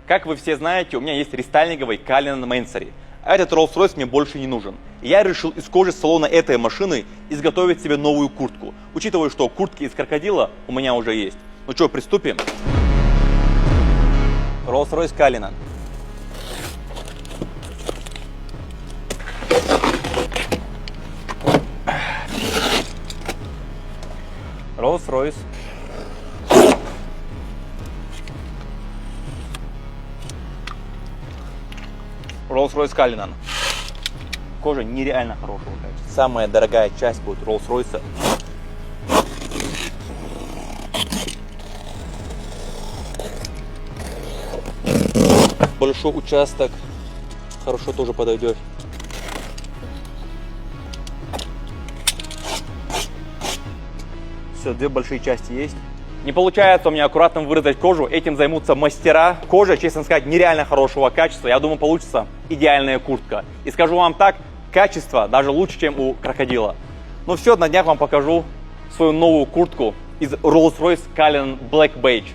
Как вы все знаете, у меня есть рестайлинговый Cullinan Mansory. А этот Rolls-Royce мне больше не нужен. Я решил из кожи салона этой машины изготовить себе новую куртку. Учитывая, что куртки из крокодила у меня уже есть. Ну что, приступим? Rolls-Royce Cullinan. Rolls-Royce. Rolls-Royce Cullinan. Кожа нереально хорошего качества. Самая дорогая часть будет Rolls-Royce. Большой участок хорошо тоже подойдет. Все, две большие части есть. Не получается у меня аккуратно вырезать кожу, этим займутся мастера. Кожа, честно сказать, нереально хорошего качества. Я думаю, получится идеальная куртка. И скажу вам так, качество даже лучше, чем у крокодила. Ну все, на днях вам покажу свою новую куртку из Rolls-Royce Cullinan Black Beige.